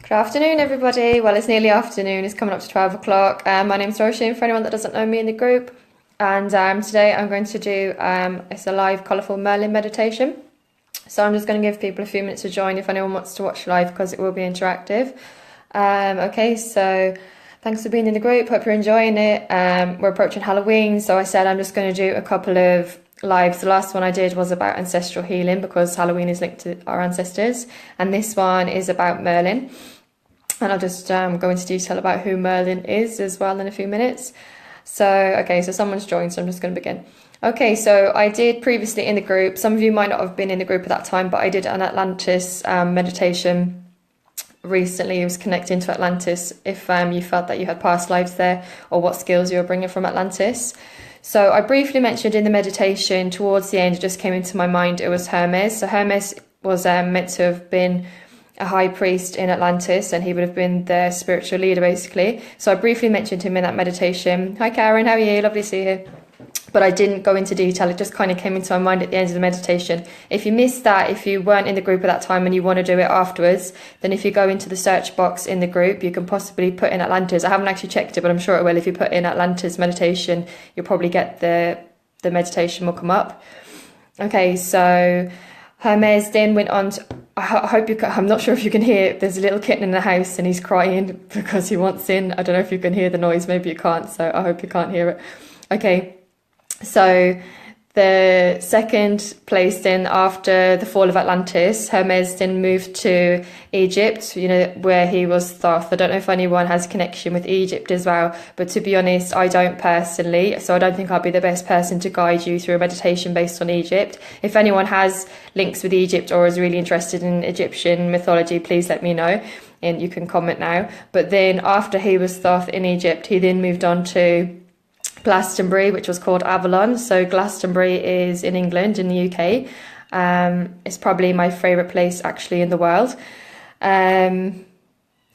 Good afternoon, everybody. Well, it's nearly afternoon. It's coming up to 12 o'clock. My name's Roisin, for anyone that doesn't know me in the group. And today I'm going to do, it's a live colourful Merlin meditation. So I'm just going to give people a few minutes to join if anyone wants to watch live, because it will be interactive. Okay, so thanks for being in the group. Hope you're enjoying it. We're approaching Halloween, so I said I'm just going to do a couple of lives. The last one I did was about ancestral healing, because Halloween is linked to our ancestors. And this one is about Merlin. And I'll just go into detail about who Merlin is as well in a few minutes. So, okay, so someone's joined, so I'm just going to begin. Okay, so I did previously in the group, some of you might not have been in the group at that time, but I did an Atlantis meditation recently. It was connecting to Atlantis, if you felt that you had past lives there, or what skills you were bringing from Atlantis. So I briefly mentioned in the meditation, towards the end, it just came into my mind, it was Hermes. So Hermes was meant to have been a high priest in Atlantis, and he would have been their spiritual leader, basically. So I briefly mentioned him in that meditation. Hi Karen, how are you? Lovely to see you. But I didn't go into detail. It just kind of came into my mind at the end of the meditation. If you missed that, if you weren't in the group at that time and you want to do it afterwards, then if you go into the search box in the group, you can possibly put in Atlantis. I haven't actually checked it, but I'm sure it will. If you put in Atlantis meditation, you'll probably get the meditation will come up. Okay, so Hermes then went on to, I hope you can, I'm not sure if you can hear, there's a little kitten in the house and he's crying because he wants in. I don't know if you can hear the noise, maybe you can't, so I hope you can't hear it. Okay, so the second place then after the fall of Atlantis, Hermes then moved to Egypt, where he was Thoth. I don't know if anyone has a connection with Egypt as well, but to be honest, I don't personally, so I don't think I'll be the best person to guide you through a meditation based on Egypt. If anyone has links with Egypt or is really interested in Egyptian mythology, please let me know, and you can comment now. But then after he was Thoth in Egypt, he then moved on to Glastonbury, which was called Avalon. So Glastonbury is in England, in the UK. It's probably my favourite place actually in the world. I'm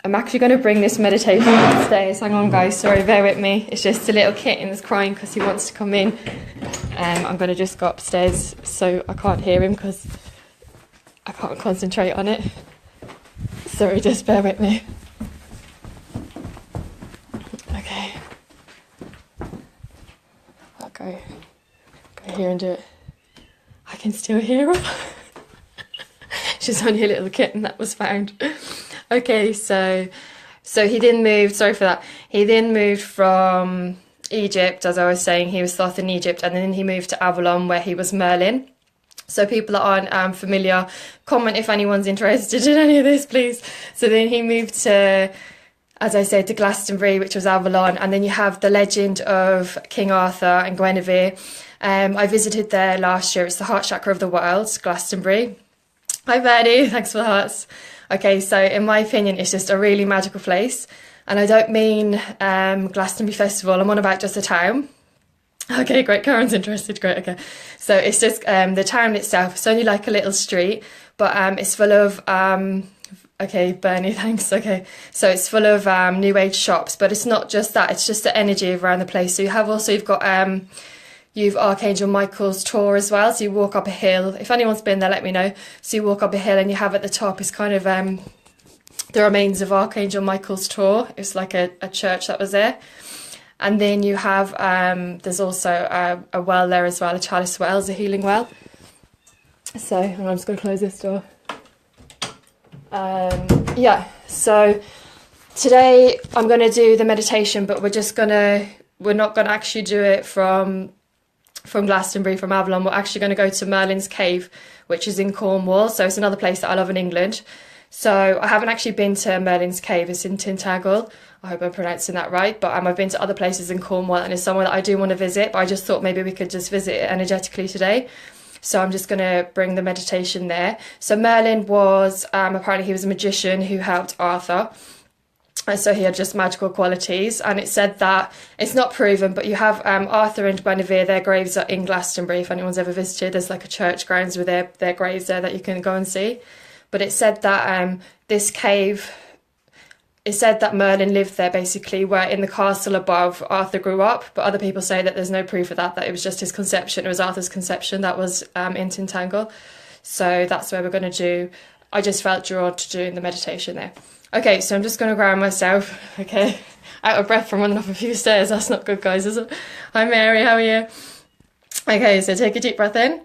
actually going to bring this meditation upstairs. Hang on guys, sorry, bear with me. It's just a little kitten that's crying because he wants to come in. I'm going to just go upstairs so I can't hear him because I can't concentrate on it. Sorry, just bear with me. Okay. Go here and do it. I can still hear her. She's only a little kitten that was found. Okay, so he then moved, sorry for that, he then moved from Egypt, as I was saying, he was Thoth in Egypt, and then he moved to Avalon where he was Merlin. So people that aren't familiar, comment if anyone's interested in any of this, please. So then he moved to, as I said, to Glastonbury, which was Avalon, and then you have the legend of King Arthur and Guinevere. I visited there last year. It's the heart chakra of the world, Glastonbury. Hi Bernie, thanks for the hearts. Okay, so in my opinion, it's just a really magical place. And I don't mean Glastonbury Festival, I'm on about just the town. Okay, great, Karen's interested, great, okay. So it's just the town itself, it's only like a little street, but it's full of okay, Bernie, thanks. Okay, so it's full of new age shops, but it's not just that, it's just the energy around the place. So you've got you've Archangel Michael's tour as well. So you walk up a hill. If anyone's been there, let me know. So you walk up a hill and you have at the top is kind of the remains of Archangel Michael's tour. It's like a church that was there. And then you have there's also a well there as well, a chalice well, a healing well. So I'm just going to close this door. Yeah, so today I'm going to do the meditation, but we're not going to actually do it from Glastonbury, from Avalon. We're actually going to go to Merlin's cave, which is in Cornwall. So it's another place that I love in England. So I haven't actually been to Merlin's cave. It's in Tintagel. I hope I'm pronouncing that right. But I've been to other places in Cornwall, and it's somewhere that I do want to visit. But I just thought maybe we could just visit it energetically today. So I'm just going to bring the meditation there. So Merlin was, apparently he was a magician who helped Arthur. And so he had just magical qualities. And it said that, it's not proven, but you have Arthur and Guinevere, their graves are in Glastonbury. If anyone's ever visited, there's like a church grounds with their graves there that you can go and see. But it said that this cave, it said that Merlin lived there basically, where in the castle above Arthur grew up, but other people say that there's no proof of that, that it was just his conception, it was Arthur's conception that was in Tintagel. So that's where we're going to do I just felt drawn to doing the meditation there. Okay, so I'm just going to ground myself, okay? Out of breath from running up a few stairs. That's not good, guys, is it? Hi, Mary, how are you? Okay, so take a deep breath in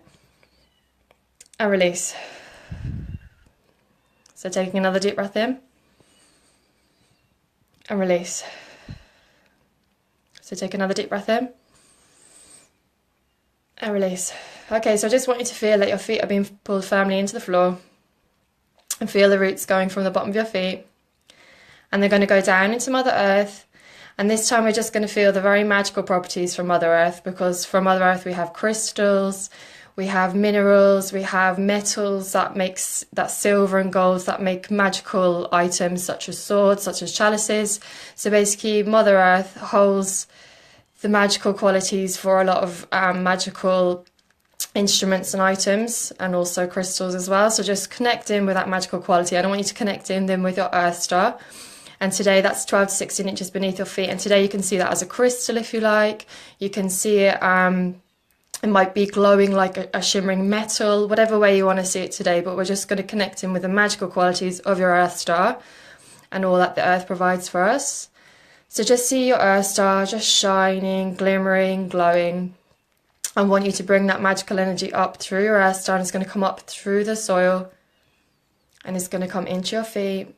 and release. So taking another deep breath in and release. So take another deep breath in and release. Okay, so I just want you to feel that your feet are being pulled firmly into the floor and feel the roots going from the bottom of your feet. And they're going to go down into Mother Earth. And this time we're just going to feel the very magical properties from Mother Earth, because from Mother Earth we have crystals, we have minerals, we have metals that silver and gold that make magical items such as swords, such as chalices. So basically Mother Earth holds the magical qualities for a lot of magical instruments and items, and also crystals as well. So just connect in with that magical quality. I don't want you to connect in then with your Earth star. And today that's 12 to 16 inches beneath your feet. And today you can see that as a crystal if you like. You can see it, it might be glowing like a shimmering metal, whatever way you want to see it today. But we're just going to connect in with the magical qualities of your Earth star and all that the Earth provides for us. So just see your Earth star just shining, glimmering, glowing. I want you to bring that magical energy up through your Earth star, and it's going to come up through the soil, and it's going to come into your feet,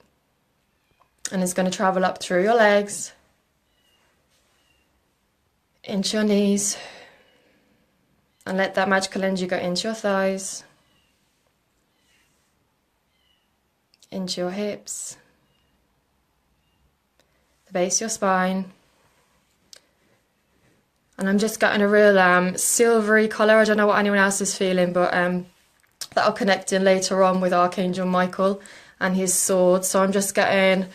and it's going to travel up through your legs, into your knees, and let that magical energy go into your thighs, into your hips, the base of your spine. And I'm just getting a real silvery colour. I don't know what anyone else is feeling, but that'll connect in later on with Archangel Michael and his sword. So I'm just getting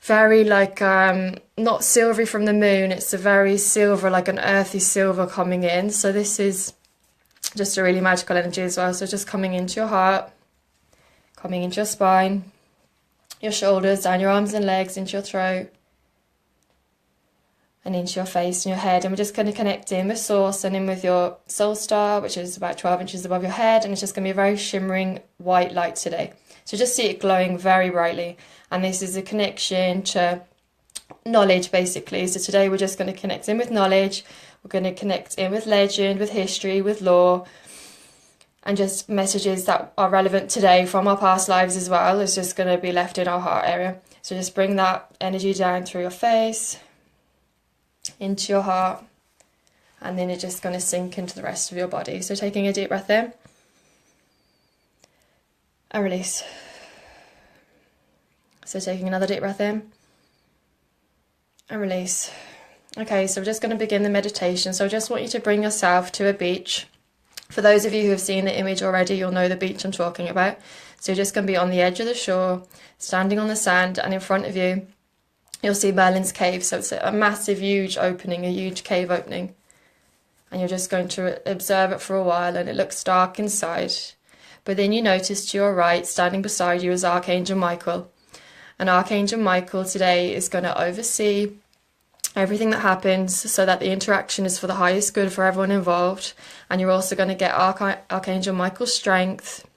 very like, not silvery from the moon. It's a very silver, like an earthy silver coming in. So this is just a really magical energy as well. So just coming into your heart, coming into your spine, your shoulders, down your arms and legs, into your throat, and into your face and your head. And we're just going to connect in with Source and in with your soul star, which is about 12 inches above your head. And it's just going to be a very shimmering white light today. So just see it glowing very brightly. And this is a connection to knowledge, basically. So today we're just going to connect in with knowledge. We're going to connect in with legend, with history, with lore, and just messages that are relevant today from our past lives as well. It's just going to be left in our heart area. So just bring that energy down through your face, into your heart, and then it's just going to sink into the rest of your body. So taking a deep breath in and release. So taking another deep breath in and release. Okay, so we're just going to begin the meditation. So I just want you to bring yourself to a beach. For those of you who have seen the image already, you'll know the beach I'm talking about. So you're just going to be on the edge of the shore, standing on the sand, and in front of you you'll see Merlin's cave. So it's a massive, huge opening, a huge cave opening. And you're just going to observe it for a while, and it looks dark inside. But then you notice to your right, standing beside you, is Archangel Michael. And Archangel Michael today is going to oversee everything that happens so that the interaction is for the highest good for everyone involved. And you're also going to get Archangel Michael's strength.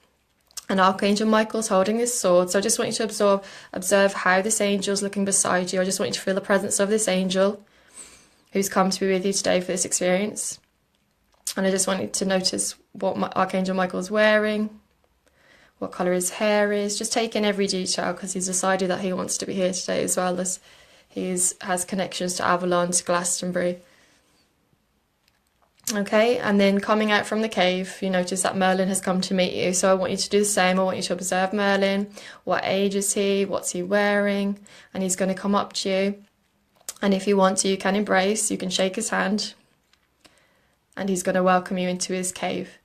And Archangel Michael's holding his sword. So I just want you to observe how this angel's looking beside you. I just want you to feel the presence of this angel who's come to be with you today for this experience. And I just want you to notice what Archangel Michael's wearing, what colour his hair is. Just take in every detail, because he's decided that he wants to be here today, as well as he has connections to Avalon, to Glastonbury. Okay, and then coming out from the cave, you notice that Merlin has come to meet you. So I want you to do the same. I want you to observe Merlin. What age is he? What's he wearing? And he's going to come up to you. And if you want to, you can embrace. You can shake his hand. And he's going to welcome you into his cave.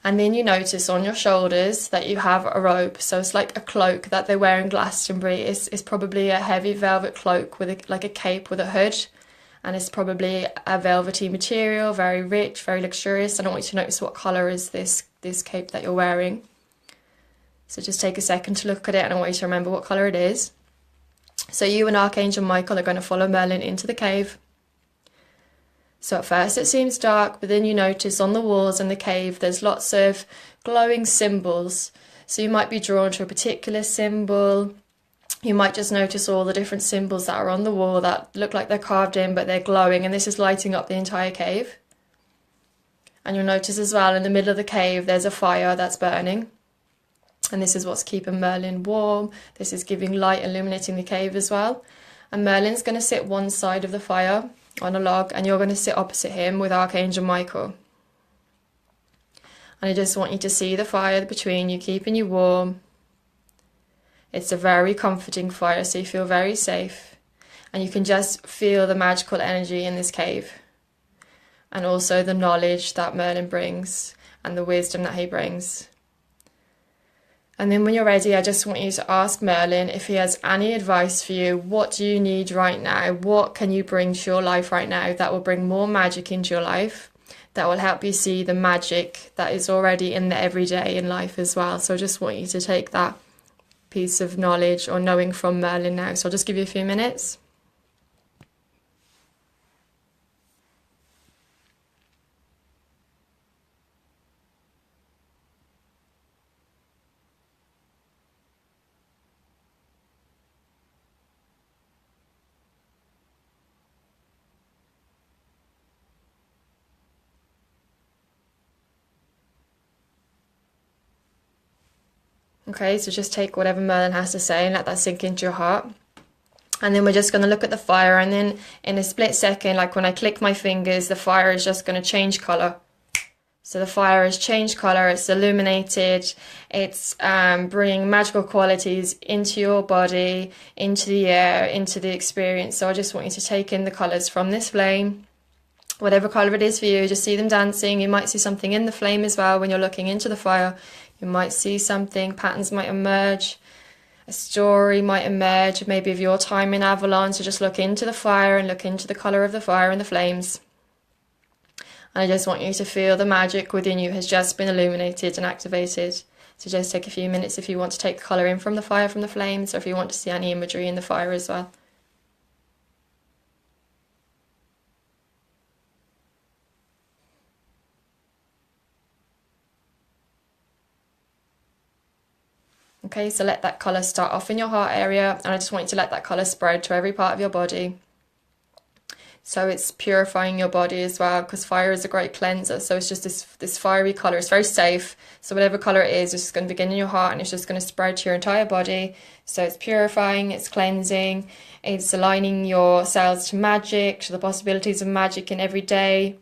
And then you notice on your shoulders that you have a robe. So it's like a cloak that they wear in Glastonbury. It's probably a heavy velvet cloak with like a cape with a hood. And it's probably a velvety material, very rich, very luxurious. And I want you to notice what colour is this cape that you're wearing. So just take a second to look at it, and I want you to remember what colour it is. So you and Archangel Michael are going to follow Merlin into the cave. So at first it seems dark, but then you notice on the walls in the cave there's lots of glowing symbols. So you might be drawn to a particular symbol. You might just notice all the different symbols that are on the wall that look like they're carved in, but they're glowing, and this is lighting up the entire cave. And you'll notice as well, in the middle of the cave, there's a fire that's burning. And this is what's keeping Merlin warm. This is giving light, illuminating the cave as well. And Merlin's going to sit one side of the fire on a log, and you're going to sit opposite him with Archangel Michael. And I just want you to see the fire between you, keeping you warm. It's a very comforting fire, so you feel very safe. And you can just feel the magical energy in this cave. And also the knowledge that Merlin brings and the wisdom that he brings. And then when you're ready, I just want you to ask Merlin if he has any advice for you. What do you need right now? What can you bring to your life right now that will bring more magic into your life? That will help you see the magic that is already in the everyday in life as well. So I just want you to take that piece of knowledge or knowing from Merlin now. So I'll just give you a few minutes. Okay, so just take whatever Merlin has to say and let that sink into your heart. And then we're just going to look at the fire, and then in a split second, like when I click my fingers, the fire is just going to change colour. So the fire has changed colour, it's illuminated, it's bringing magical qualities into your body, into the air, into the experience. So I just want you to take in the colours from this flame. Whatever colour it is for you, just see them dancing. You might see something in the flame as well when you're looking into the fire. You might see something, patterns might emerge, a story might emerge, maybe of your time in Avalon. So just look into the fire and look into the colour of the fire and the flames. And I just want you to feel the magic within you has just been illuminated and activated. So just take a few minutes if you want to take the colour in from the fire, from the flames, or if you want to see any imagery in the fire as well. Okay, so let that colour start off in your heart area, and I just want you to let that colour spread to every part of your body. So it's purifying your body as well, because fire is a great cleanser. So it's just this fiery colour. It's very safe. So whatever colour it is, it's just going to begin in your heart, and it's just going to spread to your entire body. So it's purifying, it's cleansing, it's aligning your cells to magic, to the possibilities of magic in every day,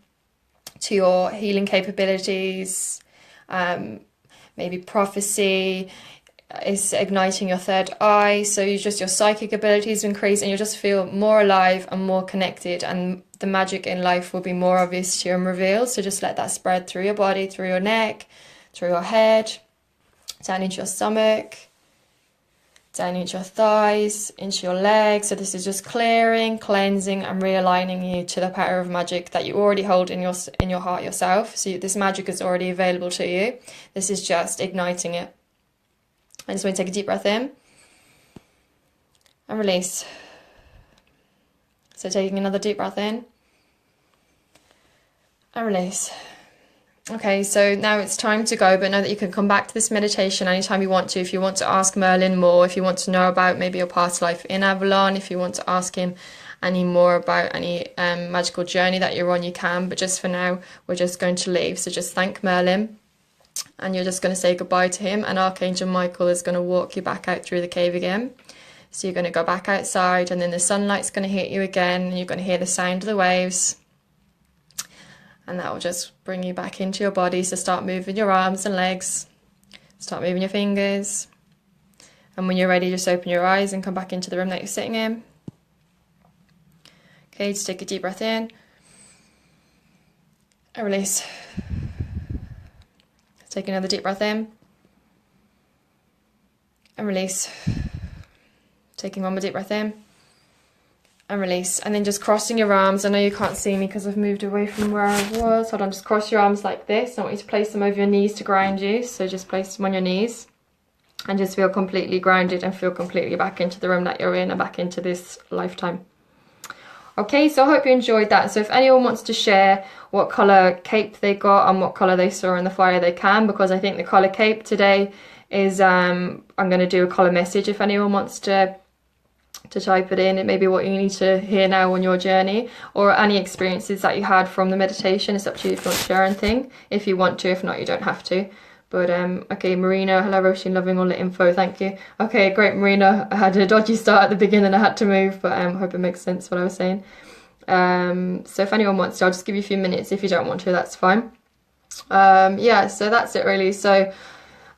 to your healing capabilities, maybe prophecy. It's igniting your third eye, so your psychic abilities increase, and you'll just feel more alive and more connected, and the magic in life will be more obvious to you and revealed. So just let that spread through your body, through your neck, through your head, down into your stomach, down into your thighs, into your legs. So this is just clearing, cleansing, and realigning you to the power of magic that you already hold in your heart yourself. So this magic is already available to you. This is just igniting it. I just want to take a deep breath in and release. So taking another deep breath in and release. Okay, so now it's time to go, but know that you can come back to this meditation anytime you want to. If you want to ask Merlin more, if you want to know about maybe your past life in Avalon, if you want to ask him any more about any magical journey that you're on, you can. But just for now, we're just going to leave. So just thank Merlin. And you're just going to say goodbye to him, and Archangel Michael is going to walk you back out through the cave again. So you're going to go back outside, and then the sunlight's going to hit you again, and you're going to hear the sound of the waves. And that will just bring you back into your body. So start moving your arms and legs. Start moving your fingers. And when you're ready, just open your eyes and come back into the room that you're sitting in. Okay, just take a deep breath in. And release. Take another deep breath in and release. Taking one more deep breath in and release. And then just crossing your arms. I know you can't see me because I've moved away from where I was. Hold on, just cross your arms like this. I want you to place them over your knees to ground you. So just place them on your knees and just feel completely grounded and feel completely back into the room that you're in and back into this lifetime. Okay, so I hope you enjoyed that. So if anyone wants to share what colour cape they got and what colour they saw in the fire, they can, because I think the colour cape today is I'm going to do a colour message if anyone wants to type it in. It may be what you need to hear now on your journey, or any experiences that you had from the meditation. It's up to you if you want to share anything, if you want to. If not, you don't have to. But okay, Marina, hello Roisin, loving all the info, thank you. Okay, great, Marina. I had a dodgy start at the beginning, I had to move, but I hope it makes sense what I was saying. So if anyone wants to, I'll just give you a few minutes. If you don't want to, that's fine. Yeah, so that's it really. So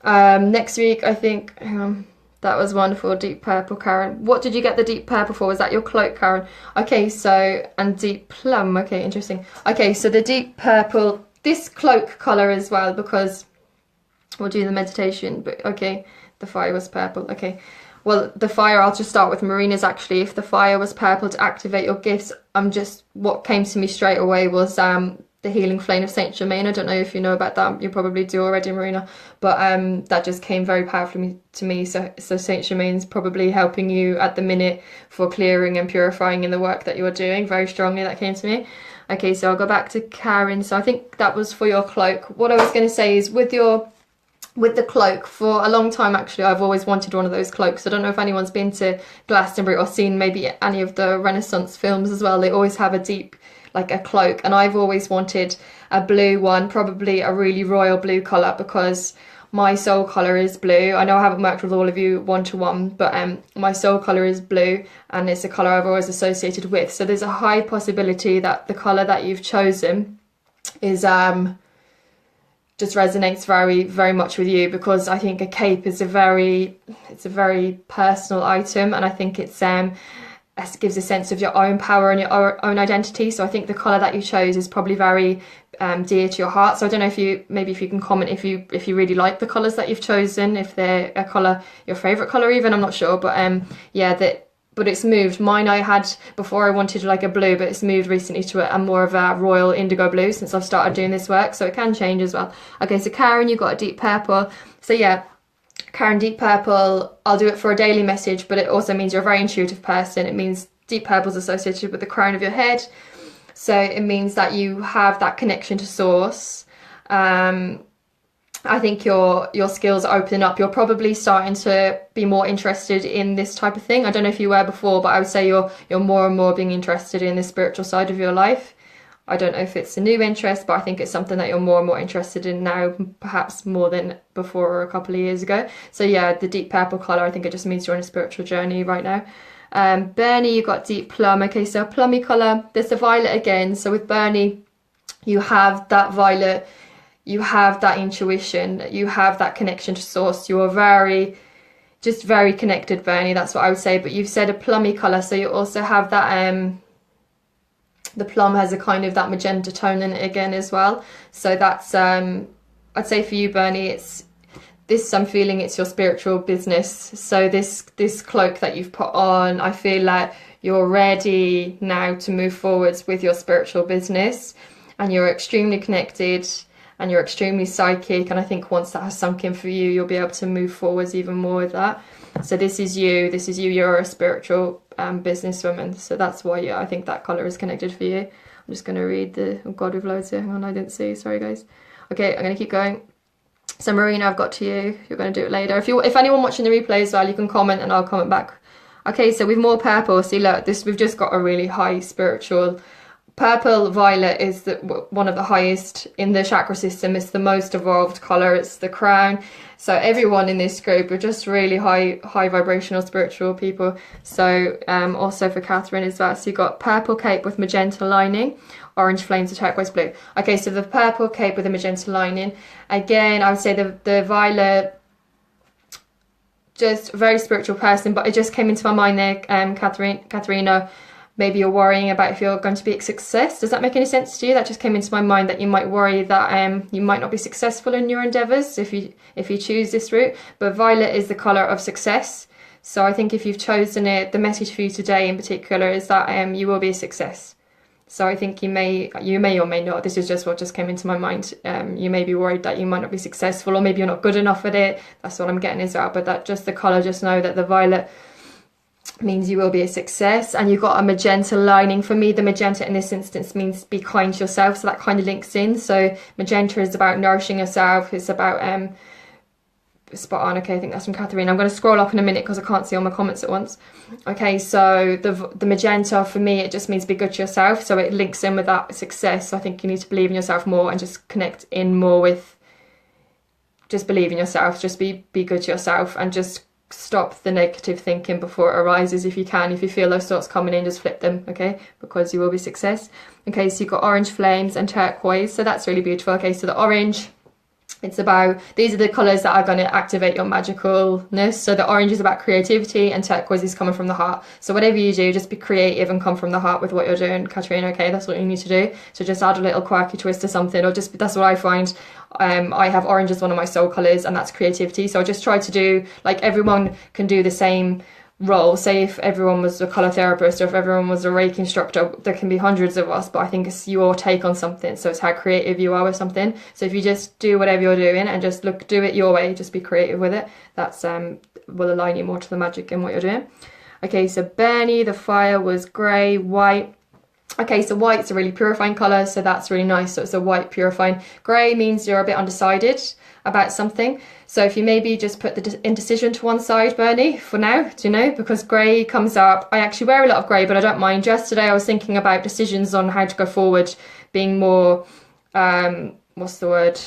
next week, I think, hang on, that was wonderful. Deep purple, Karen. What did you get the deep purple for? Was that your cloak, Karen? Okay, so, and deep plum. Okay, interesting. Okay, so the deep purple, this cloak colour as well, because we'll do the meditation, but okay, the fire was purple. Okay, well, the fire, I'll just start with Marina's actually. If the fire was purple to activate your gifts, what came to me straight away was the healing flame of Saint Germain. I don't know if you know about that, you probably do already, Marina, but that just came very powerfully to me. So Saint Germain's probably helping you at the minute for clearing and purifying in the work that you're doing. Very strongly that came to me. Okay, so I'll go back to Karen. So I think that was for your cloak. What I was going to say is with the cloak, for a long time actually I've always wanted one of those cloaks. I don't know if anyone's been to Glastonbury or seen maybe any of the Renaissance films as well. They always have a deep, like a cloak, and I've always wanted a blue one, probably a really royal blue colour, because my soul colour is blue. I know I haven't worked with all of you one-to-one, but my soul colour is blue, and it's a colour I've always associated with. So there's a high possibility that the colour that you've chosen is just resonates very, very much with you, because I think a cape is a very personal item, and I think it gives a sense of your own power and your own identity. So I think the colour that you chose is probably very dear to your heart. So I don't know if you can comment if you really like the colours that you've chosen, if they're a colour, your favourite colour even, I'm not sure, but yeah, but it's moved. Mine I had before, I wanted like a blue, but it's moved recently to a more of a royal indigo blue since I've started doing this work, so it can change as well. Okay, so Karen, you got a deep purple. So yeah, Karen, deep purple, I'll do it for a daily message, but it also means you're a very intuitive person. It means deep purple is associated with the crown of your head, so it means that you have that connection to source. I think your skills are opening up. You're probably starting to be more interested in this type of thing. I don't know if you were before, but I would say you're more and more being interested in the spiritual side of your life. I don't know if it's a new interest, but I think it's something that you're more and more interested in now, perhaps more than before or a couple of years ago. So yeah, the deep purple colour, I think it just means you're on a spiritual journey right now. Bernie, you got deep plum. Okay, so a plummy colour. There's the violet again. So with Bernie, you have that violet, you have that intuition, you have that connection to source. You are very connected, Bernie, that's what I would say. But you've said a plummy colour, so you also have that the plum has a kind of that magenta tone in it again as well. So that's I'd say for you, Bernie, I'm feeling it's your spiritual business. So this cloak that you've put on, I feel like you're ready now to move forwards with your spiritual business, and you're extremely connected and you're extremely psychic, and I think once that has sunk in for you, you'll be able to move forwards even more with that. So this is you, you're a spiritual businesswoman, so that's why I think that colour is connected for you. I'm just going to read oh god, we've loads here, hang on, I didn't see, sorry guys. Okay, I'm going to keep going. So Marina, I've got to you, you're going to do it later. If anyone watching the replay as well, you can comment and I'll comment back. Okay, so with more purple, see look, we've just got a really high spiritual. Purple violet is one of the highest in the chakra system. It's the most evolved colour. It's the crown. So everyone in this group are just really high vibrational spiritual people. So also for Catherine as well. So you've got purple cape with magenta lining, orange flames of turquoise blue. Okay, so the purple cape with the magenta lining. Again, I would say the violet, just a very spiritual person, but it just came into my mind there, Katharina. Maybe you're worrying about if you're going to be a success. Does that make any sense to you? That just came into my mind, that you might worry that you might not be successful in your endeavours if you choose this route. But violet is the colour of success. So I think if you've chosen it, the message for you today in particular is that you will be a success. So I think you may or may not. This is just what just came into my mind. You may be worried that you might not be successful, or maybe you're not good enough at it. That's what I'm getting as well. But that just the colour, just know that the violet means you will be a success. And you've got a magenta lining. For me, the magenta in this instance means be kind to yourself, so that kind of links in. So magenta is about nourishing yourself. It's about spot on. Okay, I think that's from Catherine. I'm going to scroll up in a minute because I can't see all my comments at once. Okay, so the magenta, for me, it just means be good to yourself. So it links in with that success. So I think you need to believe in yourself more and just connect in more with, just believe in yourself. Just be good to yourself and just stop the negative thinking before it arises if you can. If you feel those thoughts coming in, just flip them, okay, because you will be success. Okay, so you've got orange flames and turquoise, so that's really beautiful. Okay, so the orange, it's about, these are the colours that are going to activate your magicalness. So the orange is about creativity and turquoise is coming from the heart. So whatever you do, just be creative and come from the heart with what you're doing, Katrina, okay? That's what you need to do. So just add a little quirky twist to something, or just, that's what I find. I have orange as one of my soul colours, and that's creativity. So I just try to do, like, everyone can do the same role. Say if everyone was a colour therapist or if everyone was a Reiki instructor, there can be hundreds of us, but I think it's your take on something. So it's how creative you are with something. So if you just do whatever you're doing and just do it your way, just be creative with it, that's will align you more to the magic in what you're doing. Okay, so Bernie, the fire was grey, white. Okay, so white's a really purifying colour, so that's really nice. So it's a white purifying. Grey means you're a bit undecided about something. So if you maybe just put the indecision to one side, Bernie, for now, do you know, because grey comes up. I actually wear a lot of grey, but I don't mind. Yesterday I was thinking about decisions on how to go forward, being more, what's the word?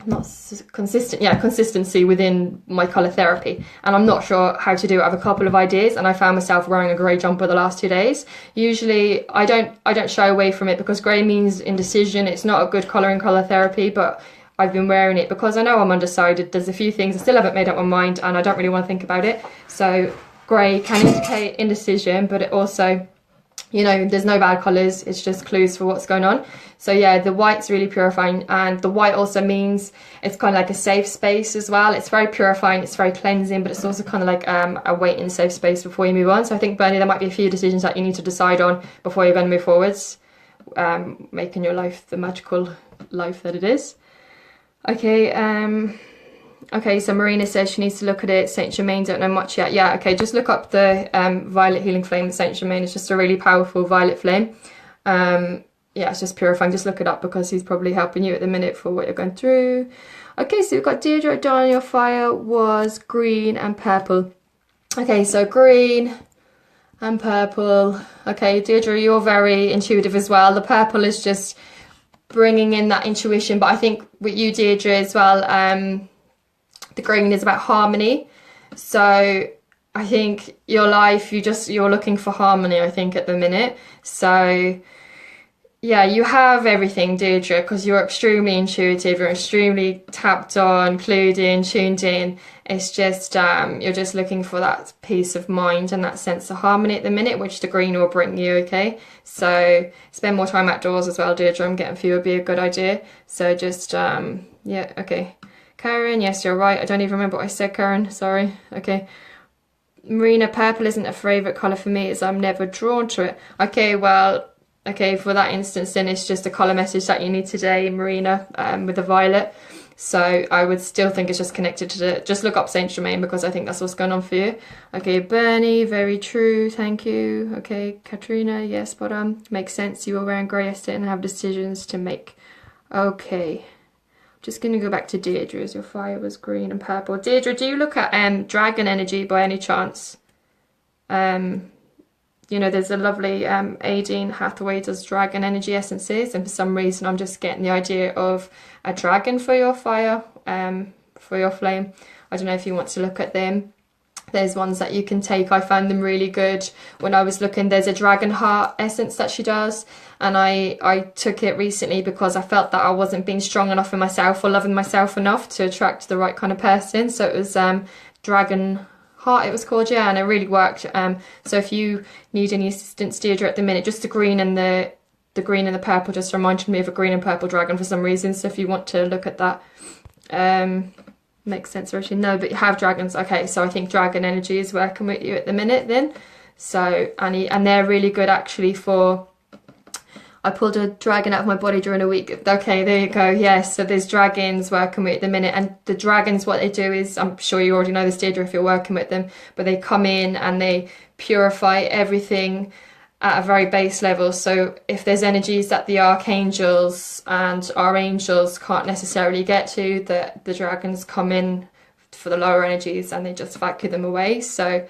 Not consistent, yeah, consistency within my colour therapy, and I'm not sure how to do it. I have a couple of ideas, and I found myself wearing a grey jumper the last 2 days. Usually I don't shy away from it because grey means indecision. It's not a good colour in colour therapy, but I've been wearing it because I know I'm undecided. There's a few things I still haven't made up my mind and I don't really want to think about it. So grey can indicate indecision, but it also, you know, there's no bad colours, it's just clues for what's going on. So yeah, the white's really purifying, and the white also means it's kind of like a safe space as well. It's very purifying, it's very cleansing, but it's also kind of like a waiting safe space before you move on. So I think, Bernie, there might be a few decisions that you need to decide on before you're going to move forwards, making your life the magical life that it is. Okay, okay, so Marina says she needs to look at it. Saint Germain, don't know much yet. Yeah, okay, just look up the violet healing flame. Saint Germain is just a really powerful violet flame. Yeah, it's just purifying. Just look it up because he's probably helping you at the minute for what you're going through. Okay, so we've got Deirdre, Dawn, your fire was green and purple. Okay, so green and purple. Okay, Deirdre, you're very intuitive as well. The purple is just bringing in that intuition, but I think with you, Deirdre, as well, the green is about harmony. So I think your life, you're looking for harmony, I think, at the minute. So yeah, you have everything, Deirdre, because you're extremely intuitive, you're extremely tapped on, clued in, tuned in. It's just, you're just looking for that peace of mind and that sense of harmony at the minute, which the green will bring you, okay? So spend more time outdoors as well, Deirdre. I'm getting for you would be a good idea. So just, yeah, okay. Karen, yes, you're right. I don't even remember what I said, Karen. Sorry. Okay. Marina, purple isn't a favourite colour for me as I'm never drawn to it. Okay, well, okay, for that instance, then it's just a colour message that you need today, Marina, with the violet. So I would still think it's just connected to the, just look up Saint Germain because I think that's what's going on for you. Okay, Bernie, very true, thank you. Okay, Katrina, yes, but makes sense. You were wearing grey yesterday and have decisions to make. Okay. Just going to go back to Deirdre as your fire was green and purple. Deirdre, do you look at dragon energy by any chance? You know, there's a lovely Aideen Hathaway does dragon energy essences, and for some reason I'm just getting the idea of a dragon for your fire, for your flame. I don't know if you want to look at them. There's ones that you can take. I found them really good when I was looking. There's a dragon heart essence that she does, and I took it recently because I felt that I wasn't being strong enough in myself or loving myself enough to attract the right kind of person. So it was dragon heart, it was called, yeah, and it really worked. So if you need any assistance, Deirdre, at the minute, just the green and the green and the purple just reminded me of a green and purple dragon for some reason. So if you want to look at that, makes sense, actually. No, but you have dragons. Okay, so I think dragon energy is working with you at the minute then. So and they're really good actually for, I pulled a dragon out of my body during a week. Okay, there you go. Yes, so there's dragons working with at the minute, and the dragons, what they do is, I'm sure you already know this, Deirdre, if you're working with them, but they come in and they purify everything at a very base level. So if there's energies that the archangels and our angels can't necessarily get to, the dragons come in for the lower energies and they just vacuum them away. So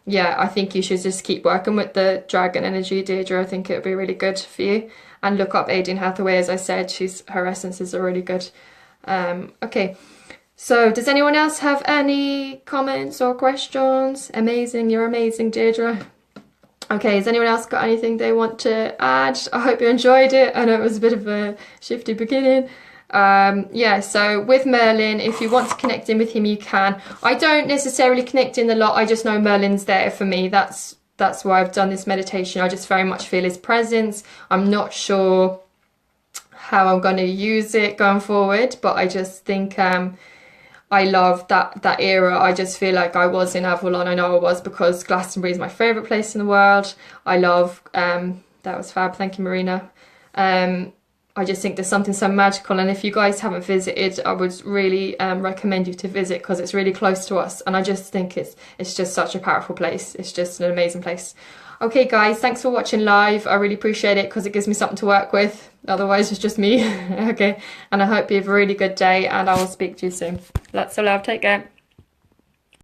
yeah, I think you should just keep working with the dragon energy, Deirdre. I think it would be really good for you. And look up Adrienne Hathaway, as I said, her essences are really good. Okay, so does anyone else have any comments or questions? Amazing, you're amazing, Deirdre. Okay, has anyone else got anything they want to add? I hope you enjoyed it. I know it was a bit of a shifty beginning. Yeah, so with Merlin, if you want to connect in with him, you can. I don't necessarily connect in a lot. I just know Merlin's there for me. That's why I've done this meditation. I just very much feel his presence. I'm not sure how I'm going to use it going forward, but I just think I love that era. I just feel like I was in Avalon. I know I was, because Glastonbury is my favourite place in the world. I love, that was fab, thank you, Marina. I just think there's something so magical, and if you guys haven't visited, I would really recommend you to visit, because it's really close to us, and I just think it's just such a powerful place. It's just an amazing place. Okay guys, thanks for watching live. I really appreciate it, because it gives me something to work with. Otherwise it's just me. Okay, and I hope you have a really good day, and I will speak to you soon. Lots of love, take care.